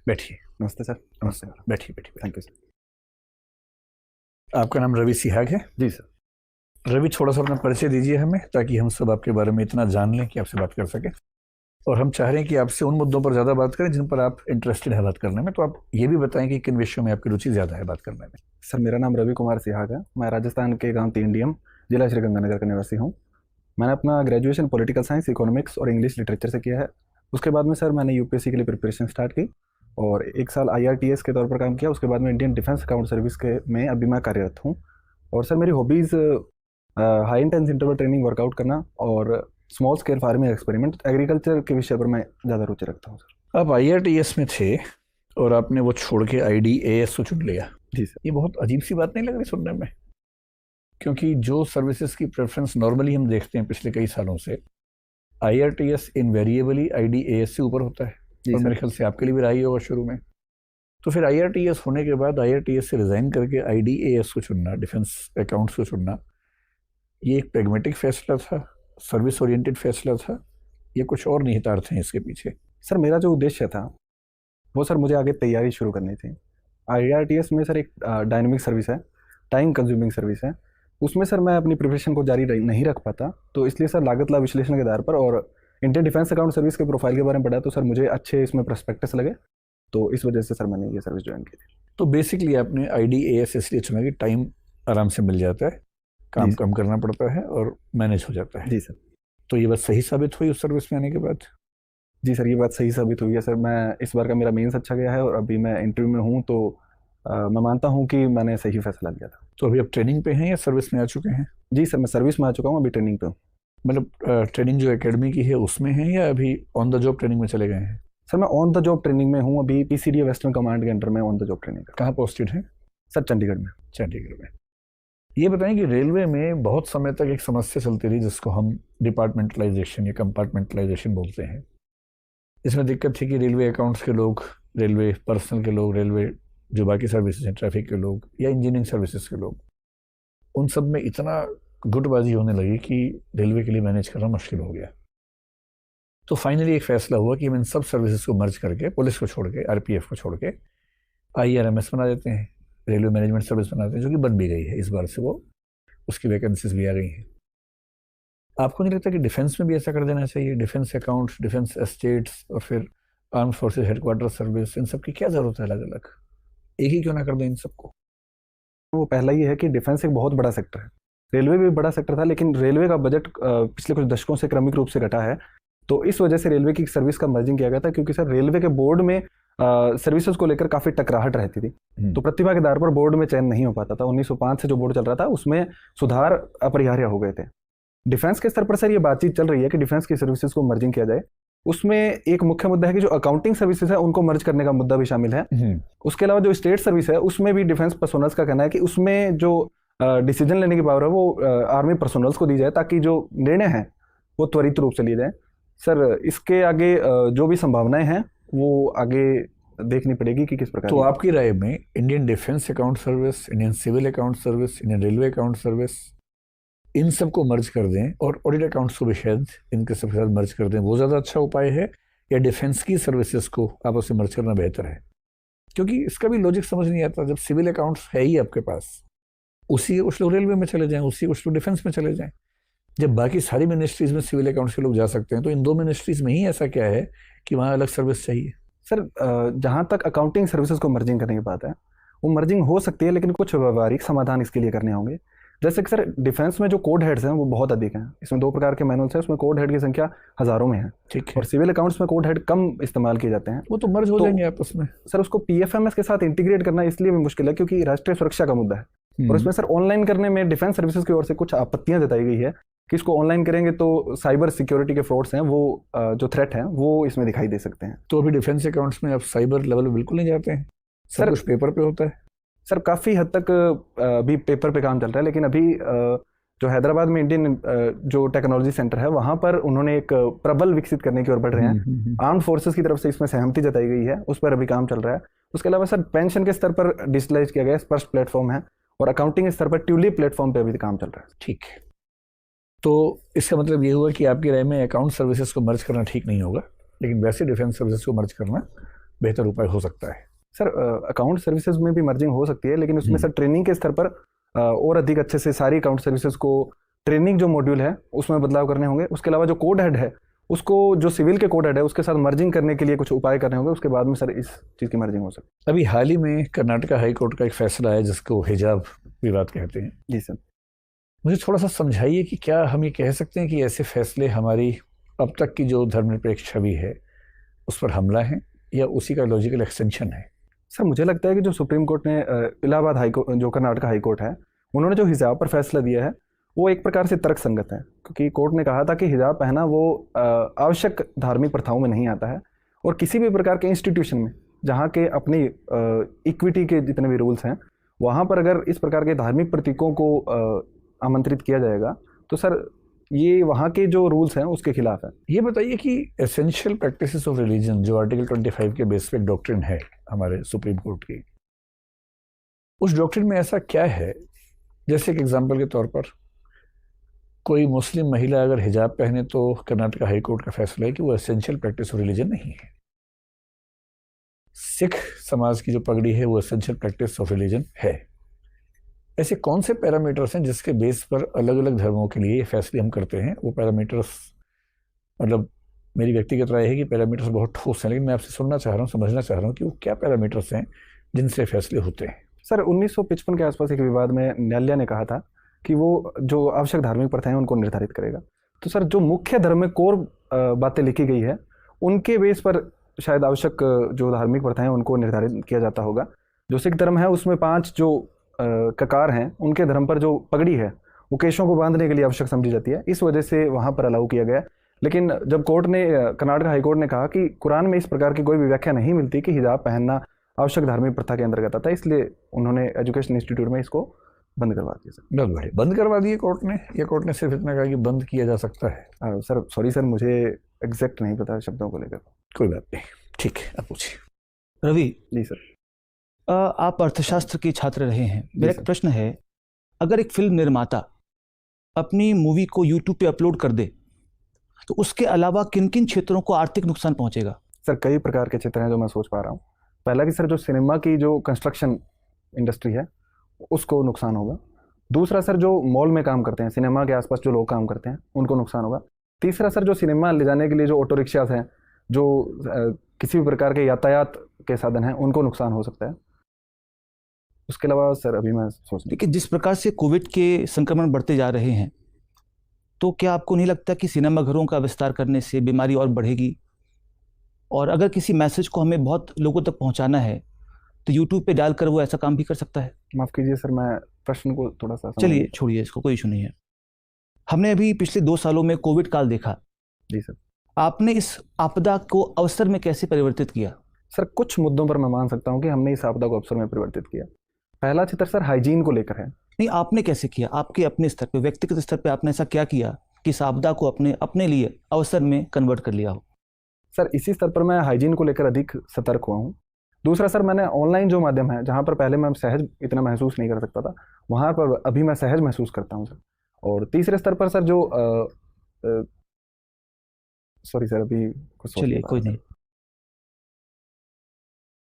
बैठिए। नमस्ते सर। नमस्ते। बैठिए बैठिए। Thank you sir. आपका नाम रवि सिहाग है? जी सर। रवि, थोड़ा सा अपना परिचय दीजिए हमें, ताकि हम सब आपके बारे में इतना जान लें कि आपसे बात कर सकें। और हम चाह रहे हैं कि आपसे उन मुद्दों पर ज़्यादा बात करें जिन पर आप इंटरेस्टेड है बात करने में। तो आप ये भी बताएं कि किन विषयों में आपकी रुचि ज़्यादा है बात करने में। सर मेरा नाम रवि कुमार सिहाग है। मैं राजस्थान के गांव तीनडीएम, जिला श्रीगंगानगर का निवासी हूँ। मैंने अपना ग्रेजुएशन पॉलिटिकल साइंस, इकोनॉमिक्स और इंग्लिश लिटरेचर से किया है। उसके बाद में सर मैंने यूपीएससी के लिए प्रिपरेशन स्टार्ट की और 1 साल आईआरटीएस के तौर पर काम किया। उसके बाद में इंडियन डिफेंस अकाउंट सर्विस के में अभी मैं कार्यरत हूँ। और सर मेरी hobbies high intense interval training, workout करना और small scale farming experiment, agriculture के विषय पर मैं ज़्यादा रुचि रखता हूँ सर। आप IRTS में थे और आपने वो छोड़ के IDAS को चुन लिया। जी सर। ये बहुत अजीब सी बात नहीं लग रही सुनने में? क्योंकि जो सर्विसेज की प्रेफरेंस नॉर्मली हम देखते हैं पिछले कई सालों से, IRTS इनवेरिएबली IDAS से ऊपर होता है। और मेरे ख्याल से आपके लिए भी रहा ही होगा शुरू में। तो फिर IRTS होने के बाद IRTS से रिजाइन करके IDAS को चुनना, डिफेंस अकाउंट्स को चुनना, ये एक प्रैग्मेटिक फैसला था, सर्विस ओरिएंटेड फैसला था, ये कुछ और निहितार्थ हैं इसके पीछे? सर मेरा जो उद्देश्य था वो सर मुझे आगे तैयारी शुरू करनी थी। IRTS में सर एक डायनेमिक सर्विस है, टाइम कंज्यूमिंग सर्विस है। उसमें सर मैं अपनी प्रिपरेशन को जारी नहीं रख पाता, तो इसलिए सर लागत लाभ विश्लेषण के आधार पर और इंडियन डिफेंस अकाउंट सर्विस के प्रोफाइल के बारे में पढ़ा, तो सर मुझे अच्छे इसमें प्रोस्पेक्टस लगे, तो इस वजह से सर मैंने ये सर्विस ज्वाइन की थी। तो बेसिकली आपने IDAS इसलिए चुना कि टाइम आराम से मिल जाता है, काम कम करना पड़ता है और मैनेज हो जाता है। जी सर। तो ये बात सही साबित हुई उस सर्विस में आने के बाद? जी सर, ये बात सही साबित हुई है सर। मैं इस बार का मेरा मेंस अच्छा गया है और अभी मैं इंटरव्यू में हूँ, तो मैं मानता हूँ कि मैंने सही फैसला लिया था। तो अभी आप ट्रेनिंग पे हैं या सर्विस में आ चुके हैं? जी सर, मैं सर्विस में आ चुका हूँ, अभी ट्रेनिंग पे हूँ। मतलब ट्रेनिंग जो एकेडमी की है उसमें है या अभी ऑन द जॉब ट्रेनिंग में चले गए हैं? सर मैं ऑन द जॉब ट्रेनिंग में हूँ, अभी PCDA वेस्टर्न कमांड के अंडर में ऑन द जॉब ट्रेनिंग कर। कहाँ पोस्टेड है? सर चंडीगढ़ में। चंडीगढ़ में। ये बताएं कि रेलवे में बहुत समय तक एक समस्या चलती रही जिसको हम डिपार्टमेंटलाइजेशन या कंपार्टमेंटलाइजेशन बोलते हैं। इसमें दिक्कत थी कि रेलवे अकाउंट्स के लोग, रेलवे पर्सनल के लोग, रेलवे जो बाकी सर्विसेज हैं, ट्रैफिक के लोग या इंजीनियरिंग सर्विसेज के लोग, उन सब में इतना गुटबाजी होने लगी कि रेलवे के लिए मैनेज करना मुश्किल हो गया। तो फाइनली एक फैसला हुआ कि हम इन सब सर्विसेज को मर्ज करके, पुलिस को छोड़ के, RPF को छोड़ के IRMS बना देते हैं, रेलवे मैनेजमेंट सर्विस बनाते हैं, जो कि बन भी गई है इस बार से। वो उसकी वैकेंसीज भी आ गई हैं। आपको नहीं लगता कि डिफेंस में भी ऐसा कर देना चाहिए? डिफेंस अकाउंट्स, डिफेंस एस्टेट्स और फिर आर्म फोर्सेज हेडक्वार्टर सर्विस, इन सब की क्या ज़रूरत है अलग अलग? एक ही क्यों ना कर दें इन सबको? वो पहला ये है कि डिफेंस एक बहुत बड़ा सेक्टर है, रेलवे भी बड़ा सेक्टर था, लेकिन रेलवे का बजट पिछले कुछ दशकों से क्रमिक रूप से घटा है, तो इस वजह से रेलवे की सर्विस का मर्जिंग किया गया था। क्योंकि सर रेलवे के बोर्ड में सर्विसेज को लेकर काफ़ी टकराहट रहती थी, तो प्रतिभा के आधार पर बोर्ड में चयन नहीं हो पाता था। 1905 से जो बोर्ड चल रहा था उसमें सुधार अपरिहार्य हो गए थे। डिफेंस के स्तर पर सर ये बातचीत चल रही है कि डिफेंस की सर्विसेज को मर्जिंग किया जाए। उसमें एक मुख्य मुद्दा है कि जो अकाउंटिंग सर्विसेज है उनको मर्ज करने का मुद्दा भी शामिल है। उसके अलावा जो स्टेट सर्विस है उसमें भी डिफेंस पर्सोनल्स का कहना है कि उसमें जो डिसीजन लेने की पावर है वो आर्मी पर्सोनल्स को दी जाए, ताकि जो निर्णय है वो त्वरित रूप से लिए जाए। सर इसके आगे जो भी संभावनाएं हैं वो आगे देखनी पड़ेगी कि किस प्रकार। तो आपकी राय में Indian defence account service, Indian civil account service, Indian railway account service, इन सबको मर्ज कर दें और ऑडिट अकाउंट्स को भी शायद इनके सबके साथ मर्ज कर दें, वो ज़्यादा अच्छा उपाय है, या डिफेंस की सर्विसेज को आपस में मर्ज करना बेहतर है? क्योंकि इसका भी लॉजिक समझ नहीं आता। जब सिविल अकाउंट्स है ही आपके पास, उसी कुछ लोग रेलवे में चले जाएं, उसी कुछ लोग डिफेंस में चले जाएं। जब बाकी सारी मिनिस्ट्रीज में सिविल अकाउंट्स के लोग जा सकते हैं, तो इन दो मिनिस्ट्रीज में ही ऐसा क्या है कि वहाँ अलग सर्विस चाहिए? सर जहाँ तक अकाउंटिंग सर्विसेज को मर्जिंग करने की बात है, वो मर्जिंग हो सकती है, लेकिन कुछ व्यवहारिक समाधान इसके लिए करने होंगे। जैसे कि सर डिफेंस में जो कोड हेड्स हैं वो बहुत अधिक हैं। इसमें 2 प्रकार के मैनुअल्स हैं, उसमें कोड हेड की संख्या हज़ारों में है। ठीक है। और सिविल अकाउंट्स में कोड हेड कम इस्तेमाल किए जाते हैं। वो तो मर्ज हो जाएंगे आपस में। सर उसको PFMS के साथ इंटीग्रेट करना इसलिए भी मुश्किल है क्योंकि राष्ट्रीय सुरक्षा का मुद्दा है। और इसमें सर ऑनलाइन करने में डिफेंस सर्विसेज की ओर से कुछ आपत्तियां जताई गई है कि इसको ऑनलाइन करेंगे तो साइबर सिक्योरिटी के फ्रॉड्स हैं, वो जो थ्रेट हैं वो इसमें दिखाई दे सकते हैं। तो अभी डिफेंस अकाउंट्स में आप साइबर लेवल पे बिल्कुल नहीं जाते हैं? सर कुछ पेपर पे होता है? सर काफ़ी हद तक अभी पेपर पे काम चल रहा है, लेकिन अभी जो हैदराबाद में इंडियन जो टेक्नोलॉजी सेंटर है वहाँ पर उन्होंने एक प्रबल विकसित करने की ओर बढ़ रहे हैं। आर्म्ड फोर्सेस की तरफ से इसमें सहमति जताई गई है, उस पर अभी काम चल रहा है। उसके अलावा सर पेंशन के स्तर पर डिजिटलाइज किया गया स्पर्श प्लेटफॉर्म है, और अकाउंटिंग स्तर पर ट्यूलिप प्लेटफॉर्म पर अभी काम चल रहा है। ठीक है। तो इसका मतलब ये हुआ कि आपकी राय में अकाउंट सर्विसेज को मर्ज करना ठीक नहीं होगा, लेकिन वैसे डिफेंस सर्विसेज को मर्ज करना बेहतर उपाय हो सकता है? सर अकाउंट सर्विसेज में भी मर्जिंग हो सकती है, लेकिन उसमें सर ट्रेनिंग के स्तर पर और अधिक अच्छे से सारी अकाउंट सर्विसेज को ट्रेनिंग जो मॉड्यूल है उसमें बदलाव करने होंगे। उसके अलावा जो कोड हेड है उसको, जो सिविल के कोड हेड है उसके साथ मर्जिंग करने के लिए कुछ उपाय करने होंगे। उसके बाद में सर इस चीज़ की मर्जिंग हो सकती है। अभी हाल ही में कर्नाटका हाई कोर्ट का एक फैसला है जिसको हिजाब विवाद कहते हैं। जी सर। मुझे थोड़ा सा समझाइए कि क्या हम ये कह सकते हैं कि ऐसे फैसले हमारी अब तक की जो धर्मनिरपेक्ष छवि है उस पर हमला है या उसी का लॉजिकल एक्सटेंशन है? सर मुझे लगता है कि जो सुप्रीम कोर्ट ने इलाहाबाद हाई कोर्ट, जो कर्नाटका हाई कोर्ट है, उन्होंने जो हिजाब पर फैसला दिया है वो एक प्रकार से तर्क संगत है, क्योंकि कोर्ट ने कहा था कि हिजाब पहना वो आवश्यक धार्मिक प्रथाओं में नहीं आता है, और किसी भी प्रकार के इंस्टीट्यूशन में जहाँ के अपनी इक्विटी के जितने भी रूल्स हैं वहाँ पर अगर इस प्रकार के धार्मिक प्रतीकों को आमंत्रित किया जाएगा तो सर ये वहाँ के जो रूल्स हैं उसके खिलाफ है। ये बताइए कि एसेंशियल प्रैक्टिसेस ऑफ रिलीजन जो आर्टिकल 25 के बेस पे डॉक्ट्रिन है हमारे सुप्रीम कोर्ट की, उस डॉक्ट्रिन में ऐसा क्या है, जैसे एक एग्जांपल के तौर पर कोई मुस्लिम महिला अगर हिजाब पहने तो कर्नाटका हाई कोर्ट का फैसला है कि वो एसेंशियल प्रैक्टिस ऑफ रिलीजन नहीं है। सिख समाज की जो पगड़ी है वो एसेंशियल प्रैक्टिस ऑफ रिलीजन है। ऐसे कौन से पैरामीटर्स हैं जिसके बेस पर अलग अलग धर्मों के लिए ये फैसले हम करते हैं? वो पैरामीटर्स, मतलब मेरी व्यक्तिगत राय है कि पैरामीटर्स बहुत ठोस हैं, लेकिन मैं आपसे सुनना चाह रहा हूँ, समझना चाह रहा हूँ कि वो क्या पैरामीटर्स हैं जिनसे फैसले होते हैं। सर 1955 के आसपास एक विवाद में न्यायालय ने कहा था कि वो जो आवश्यक धार्मिक प्रथाएं उनको निर्धारित करेगा। तो सर जो मुख्य धर्म में कोर बातें लिखी गई है उनके बेस पर शायद आवश्यक जो धार्मिक प्रथाएं उनको निर्धारित किया जाता होगा। जो सिख धर्म है उसमें 5 जो ककार हैं उनके धर्म पर जो पगड़ी है वो केशों को बांधने के लिए आवश्यक समझी जाती है, इस वजह से वहाँ पर अलाउ किया गया। लेकिन जब कोर्ट ने, कर्नाटक हाई कोर्ट ने कहा कि कुरान में इस प्रकार की कोई भी व्याख्या नहीं मिलती कि हिजाब पहनना आवश्यक धार्मिक प्रथा के अंतर्गत आता है, इसलिए उन्होंने एजुकेशन इंस्टीट्यूट में इसको बंद करवा दिया। सर बहुत बढ़िया, बंद करवा दिए कोर्ट ने, या कोर्ट ने सिर्फ इतना कहा कि बंद किया जा सकता है? सर सॉरी सर, मुझे एग्जैक्ट नहीं पता शब्दों को लेकर। कोई बात नहीं, ठीक है, आप पूछिए। रवि जी सर। आप अर्थशास्त्र के छात्र रहे हैं, मेरा एक प्रश्न है, अगर एक फिल्म निर्माता अपनी मूवी को यूट्यूब पे अपलोड कर दे तो उसके अलावा किन किन क्षेत्रों को आर्थिक नुकसान पहुंचेगा? सर कई प्रकार के क्षेत्र हैं जो मैं सोच पा रहा हूँ। पहला कि सर जो सिनेमा की जो कंस्ट्रक्शन इंडस्ट्री है उसको नुकसान होगा। दूसरा सर जो मॉल में काम करते हैं, सिनेमा के आसपास जो लोग काम करते हैं उनको नुकसान होगा। तीसरा सर जो सिनेमा ले जाने के लिए जो ऑटो रिक्शास हैं, जो किसी भी प्रकार के यातायात के साधन हैं, उनको नुकसान हो सकता है। उसके अलावा सर अभी मैं सोच, देखिए जिस प्रकार से कोविड के संक्रमण बढ़ते जा रहे हैं तो क्या आपको नहीं लगता कि सिनेमा घरों का विस्तार करने से बीमारी और बढ़ेगी? और अगर किसी मैसेज को हमें बहुत लोगों तक पहुंचाना है तो यूट्यूब पे डालकर वो ऐसा काम भी कर सकता है। माफ़ कीजिए सर, मैं प्रश्न को थोड़ा सा चलिए छोड़िए इसको, कोई इशू नहीं है। हमने अभी पिछले 2 सालों में कोविड काल देखा। जी सर। आपने इस आपदा को अवसर में कैसे परिवर्तित किया? सर कुछ मुद्दों पर मैं मान सकता हूँ कि हमने इस आपदा को अवसर में परिवर्तित किया। पहला क्षेत्र सर हाइजीन को लेकर है। नहीं, आपने कैसे किया? आपके अपने स्तर पे, व्यक्तिगत स्तर पे आपने ऐसा क्या किया कि इस आपदा को अपने लिए अवसर में कन्वर्ट कर लिया हो? सर इसी स्तर पर मैं हाइजीन को लेकर अधिक सतर्क हुआ हूँ। दूसरा सर मैंने ऑनलाइन जो माध्यम है, जहाँ पर पहले मैं सहज इतना महसूस नहीं कर सकता था, वहाँ पर अभी मैं सहज महसूस करता हूँ सर। और तीसरे स्तर पर सर जो सॉरी सर अभी कुछ चलिए कोई नहीं,